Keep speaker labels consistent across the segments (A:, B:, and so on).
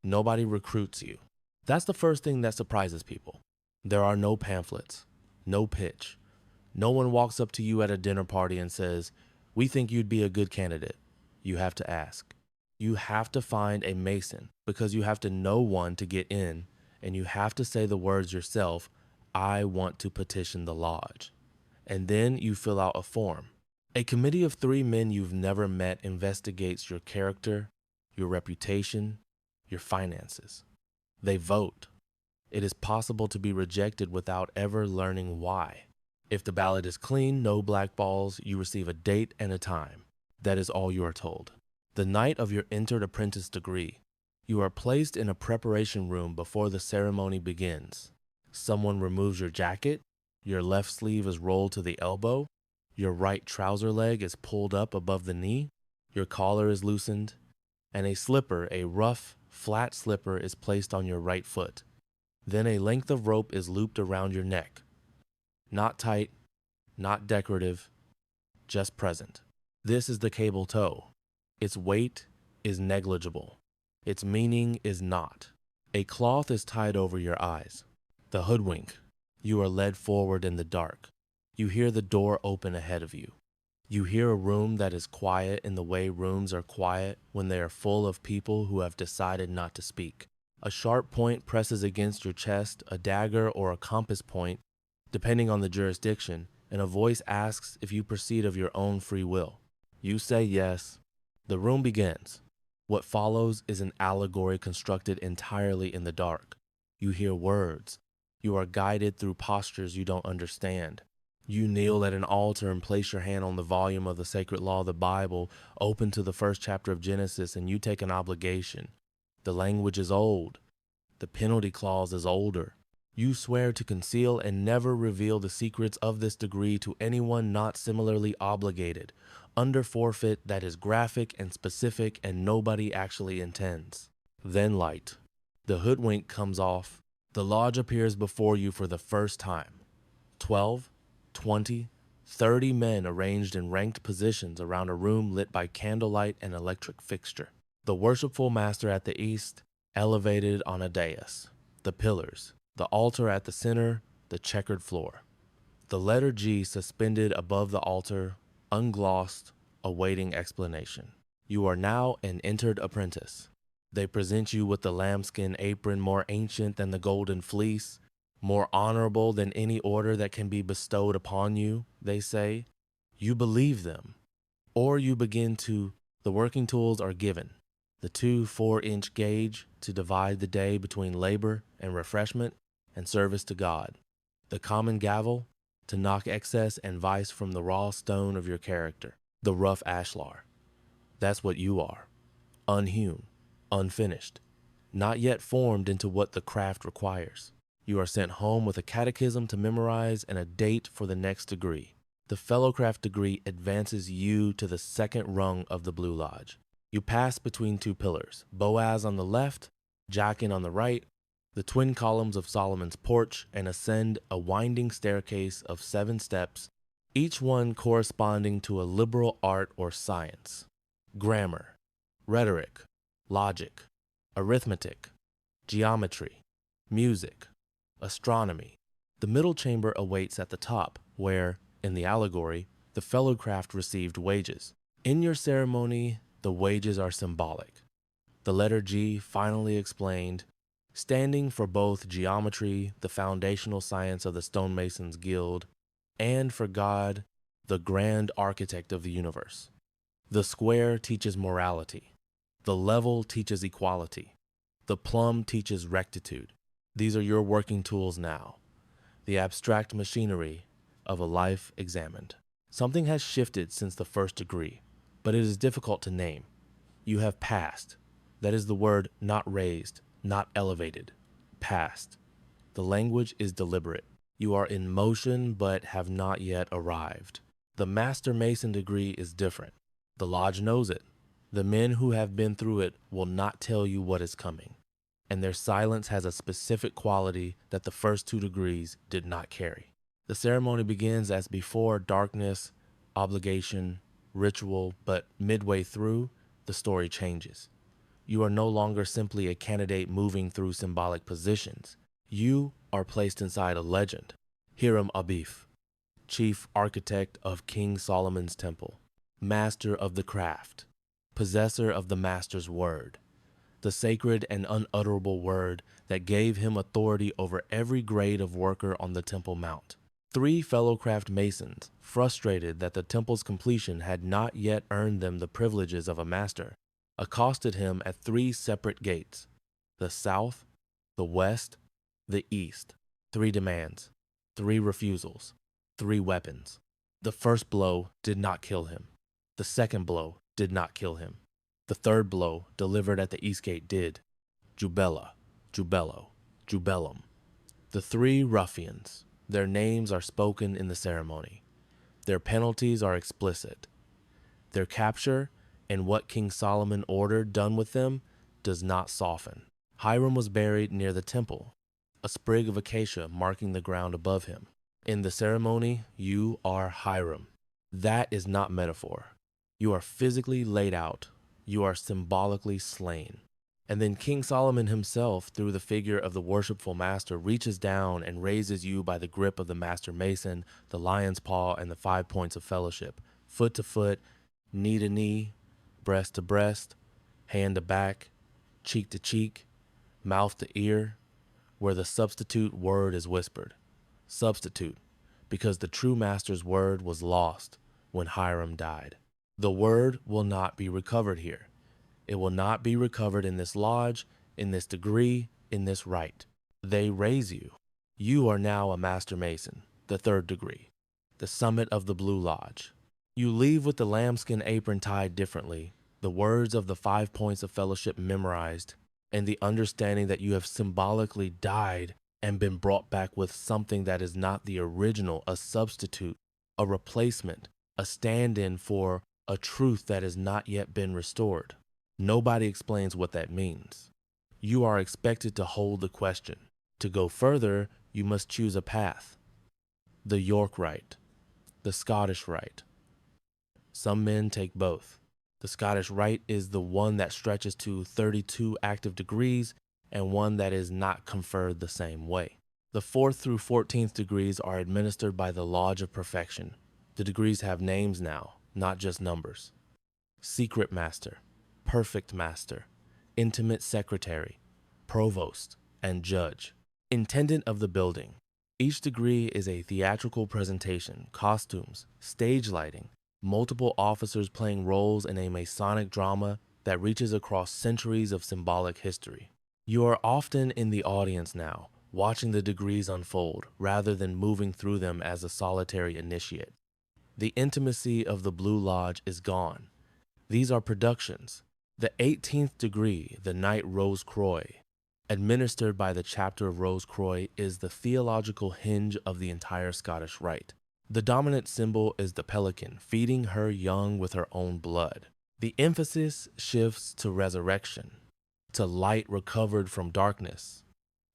A: Nobody recruits you. That's the first thing that surprises people. There are no pamphlets, no pitch. No one walks up to you at a dinner party and says, "We think you'd be a good candidate." You have to ask. You have to find a Mason because you have to know one to get in, and you have to say the words yourself, "I want to petition the lodge." And then you fill out a form. A committee of 3 men you've never met investigates your character, your reputation, your finances. They vote. It is possible to be rejected without ever learning why. If the ballot is clean, no blackballs, you receive a date and a time. That is all you are told. The night of your entered apprentice degree, you are placed in a preparation room before the ceremony begins. Someone removes your jacket, your left sleeve is rolled to the elbow, your right trouser leg is pulled up above the knee, your collar is loosened, and a slipper, a rough, flat slipper, is placed on your right foot. Then a length of rope is looped around your neck. Not tight, not decorative, just present. This is the cable toe. Its weight is negligible. Its meaning is not. A cloth is tied over your eyes. The hoodwink. You are led forward in the dark. You hear the door open ahead of you. You hear a room that is quiet in the way rooms are quiet when they are full of people who have decided not to speak. A sharp point presses against your chest, a dagger or a compass point, depending on the jurisdiction, and a voice asks if you proceed of your own free will. You say yes. The room begins. What follows is an allegory constructed entirely in the dark. You hear words. You are guided through postures you don't understand. You kneel at an altar and place your hand on the volume of the sacred law of the Bible, open to the first chapter of Genesis, and you take an obligation. The language is old. The penalty clause is older. You swear to conceal and never reveal the secrets of this degree to anyone not similarly obligated, under forfeit that is graphic and specific and nobody actually intends. Then light. The hoodwink comes off. The lodge appears before you for the first time. 12, 20, 30 men arranged in ranked positions around a room lit by candlelight and electric fixture. The worshipful master at the east, elevated on a dais. The pillars, the altar at the center, the checkered floor. The letter G suspended above the altar, unglossed, awaiting explanation. You are now an entered apprentice. They present you with the lambskin apron more ancient than the golden fleece, more honorable than any order that can be bestowed upon you, they say. You believe them. Or you begin to. The working tools are given. The 2 4-inch gauge to divide the day between labor and refreshment and service to God. The common gavel to knock excess and vice from the raw stone of your character. The rough ashlar. That's what you are. Unhewn, unfinished, not yet formed into what the craft requires. You are sent home with a catechism to memorize and a date for the next degree. The Fellowcraft degree advances you to the second rung of the Blue Lodge. You pass between 2 pillars, Boaz on the left, Jachin on the right, the twin columns of Solomon's porch, and ascend a winding staircase of 7 steps, each one corresponding to a liberal art or science. Grammar, rhetoric, logic, arithmetic, geometry, music, astronomy. The middle chamber awaits at the top, where, in the allegory, the Fellowcraft received wages. In your ceremony, the wages are symbolic. The letter G, finally explained, standing for both geometry, the foundational science of the stonemasons' guild, and for God, the grand architect of the universe. The square teaches morality. The level teaches equality. The plumb teaches rectitude. These are your working tools now. The abstract machinery of a life examined. Something has shifted since the first degree, but it is difficult to name. You have passed. That is the word, not raised, not elevated. Passed. The language is deliberate. You are in motion, but have not yet arrived. The Master Mason degree is different. The lodge knows it. The men who have been through it will not tell you what is coming, and their silence has a specific quality that the first 2 degrees did not carry. The ceremony begins as before: darkness, obligation, ritual, but midway through, the story changes. You are no longer simply a candidate moving through symbolic positions. You are placed inside a legend. Hiram Abif, chief architect of King Solomon's temple, master of the craft, possessor of the master's word, the sacred and unutterable word that gave him authority over every grade of worker on the Temple Mount. 3 Fellowcraft masons, frustrated that the temple's completion had not yet earned them the privileges of a master, accosted him at 3 separate gates: the south, the west, the east. 3 demands, 3 refusals, 3 weapons. The first blow did not kill him. The second blow did not kill him. The third blow, delivered at the east gate, did. Jubella, Jubello, Jubellum. The 3 ruffians, their names are spoken in the ceremony. Their penalties are explicit. Their capture and what King Solomon ordered done with them does not soften. Hiram was buried near the temple, a sprig of acacia marking the ground above him. In the ceremony, you are Hiram. That is not metaphor. You are physically laid out. You are symbolically slain. And then King Solomon himself, through the figure of the worshipful master, reaches down and raises you by the grip of the master mason, the lion's paw, and the 5 points of fellowship, foot to foot, knee to knee, breast to breast, hand to back, cheek to cheek, mouth to ear, where the substitute word is whispered. Substitute, because the true master's word was lost when Hiram died. The word will not be recovered here. It will not be recovered in this lodge, in this degree, in this rite. They raise you. You are now a master mason, the 3rd degree, the summit of the Blue Lodge. You leave with the lambskin apron tied differently, the words of the 5 points of fellowship memorized, and the understanding that you have symbolically died and been brought back with something that is not the original, a substitute, a replacement, a stand-in for a truth that has not yet been restored. Nobody explains what that means. You are expected to hold the question. To go further, you must choose a path. The York Rite, the Scottish Rite. Some men take both. The Scottish Rite is the one that stretches to 32 active degrees and one that is not conferred the same way. The 4th through 14th degrees are administered by the Lodge of Perfection. The degrees have names now, not just numbers. Secret Master, Perfect Master, Intimate Secretary, Provost, and Judge. Intendant of the building. Each degree is a theatrical presentation, costumes, stage lighting, multiple officers playing roles in a Masonic drama that reaches across centuries of symbolic history. You are often in the audience now, watching the degrees unfold, rather than moving through them as a solitary initiate. The intimacy of the Blue Lodge is gone. These are productions. The 18th degree, the Knight Rose Croix, administered by the chapter of Rose Croix, is the theological hinge of the entire Scottish Rite. The dominant symbol is the pelican, feeding her young with her own blood. The emphasis shifts to resurrection, to light recovered from darkness,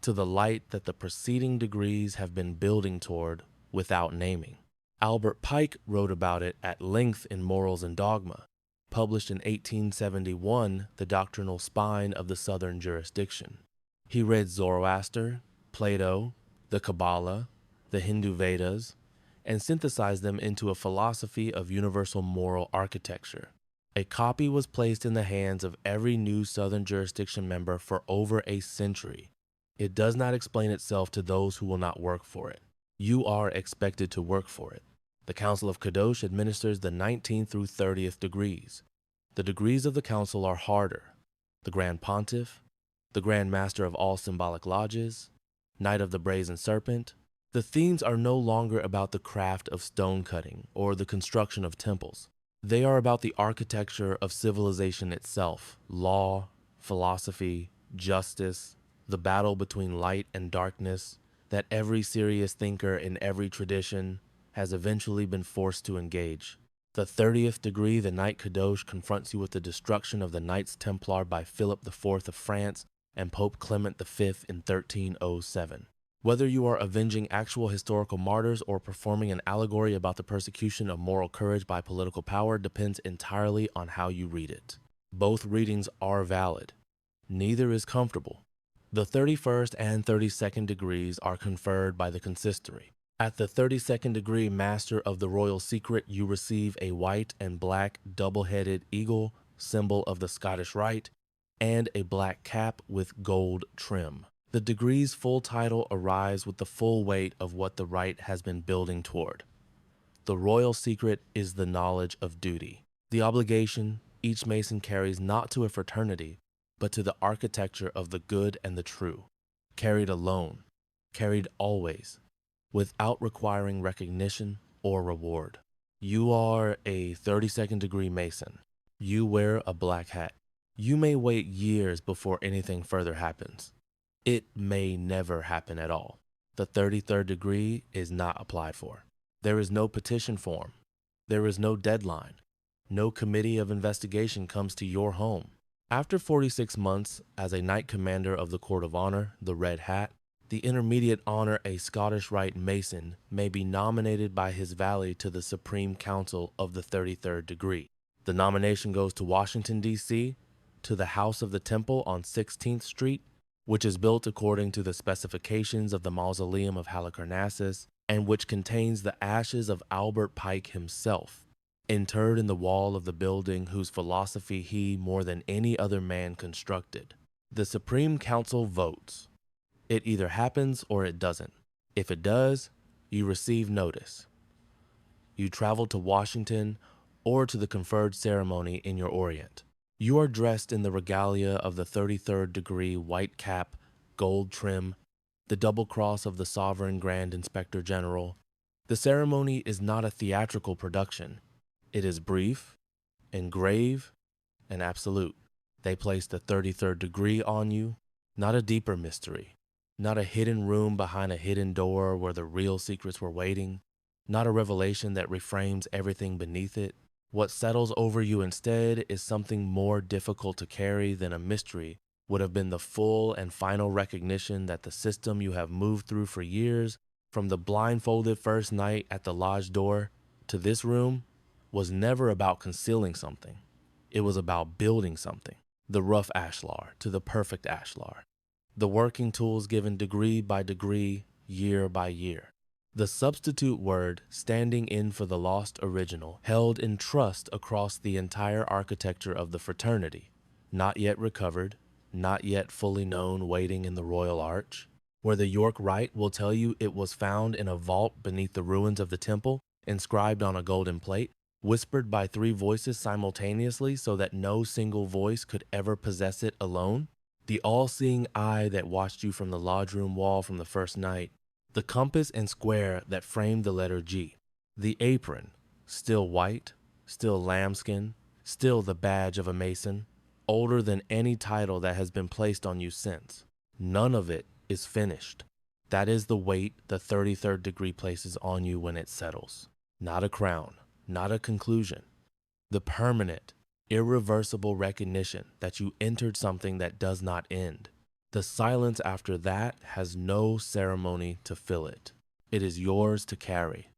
A: to the light that the preceding degrees have been building toward without naming. Albert Pike wrote about it at length in Morals and Dogma, published in 1871, The Doctrinal Spine of the Southern Jurisdiction. He read Zoroaster, Plato, the Kabbalah, the Hindu Vedas, and synthesized them into a philosophy of universal moral architecture. A copy was placed in the hands of every new Southern Jurisdiction member for over a century. It does not explain itself to those who will not work for it. You are expected to work for it. The Council of Kadosh administers the 19th through 30th degrees. The degrees of the council are harder. The Grand Pontiff, the Grand Master of all symbolic lodges, Knight of the Brazen Serpent. The themes are no longer about the craft of stone cutting or the construction of temples. They are about the architecture of civilization itself, law, philosophy, justice, the battle between light and darkness that every serious thinker in every tradition has eventually been forced to engage. The 30th degree, the Knight Kadosh, confronts you with the destruction of the Knights Templar by Philip IV of France and Pope Clement V in 1307. Whether you are avenging actual historical martyrs or performing an allegory about the persecution of moral courage by political power depends entirely on how you read it. Both readings are valid. Neither is comfortable. The 31st and 32nd degrees are conferred by the consistory. At the 32nd degree Master of the Royal Secret, you receive a white and black double-headed eagle, symbol of the Scottish Rite, and a black cap with gold trim. The degree's full title arrives with the full weight of what the Rite has been building toward. The Royal Secret is the knowledge of duty, the obligation each Mason carries not to a fraternity, but to the architecture of the good and the true, carried alone, carried always, without requiring recognition or reward. You are a 32nd degree Mason. You wear a black hat. You may wait years before anything further happens. It may never happen at all. The 33rd degree is not applied for. There is no petition form. There is no deadline. No committee of investigation comes to your home. After 46 months as a Knight Commander of the Court of Honor, the Red Hat, the intermediate honor, a Scottish Rite Mason, may be nominated by his valet to the Supreme Council of the 33rd degree. The nomination goes to Washington, D.C., to the House of the Temple on 16th Street, which is built according to the specifications of the Mausoleum of Halicarnassus, and which contains the ashes of Albert Pike himself, interred in the wall of the building whose philosophy he, more than any other man, constructed. The Supreme Council votes. It either happens or it doesn't. If it does, you receive notice. You travel to Washington or to the conferred ceremony in your Orient. You are dressed in the regalia of the 33rd degree white cap, gold trim, the double cross of the Sovereign Grand Inspector General. The ceremony is not a theatrical production. It is brief and grave and absolute. They place the 33rd degree on you, not a deeper mystery, not a hidden room behind a hidden door where the real secrets were waiting, not a revelation that reframes everything beneath it. What settles over you instead is something more difficult to carry than a mystery would have been the full and final recognition that the system you have moved through for years, from the blindfolded first night at the lodge door to this room, was never about concealing something. It was about building something. The rough ashlar to the perfect ashlar. The working tools given degree by degree, year by year. The substitute word standing in for the lost original, held in trust across the entire architecture of the fraternity, not yet recovered, not yet fully known, waiting in the Royal Arch, where the York Rite will tell you it was found in a vault beneath the ruins of the temple, inscribed on a golden plate, whispered by 3 voices simultaneously so that no single voice could ever possess it alone. The all-seeing eye that watched you from the lodge room wall from the first night, the compass and square that framed the letter G, the apron, still white, still lambskin, still the badge of a Mason, older than any title that has been placed on you since. None of it is finished. That is the weight the 33rd degree places on you when it settles. Not a crown, not a conclusion. The permanent, irreversible recognition that you entered something that does not end. The silence after that has no ceremony to fill it. It is yours to carry.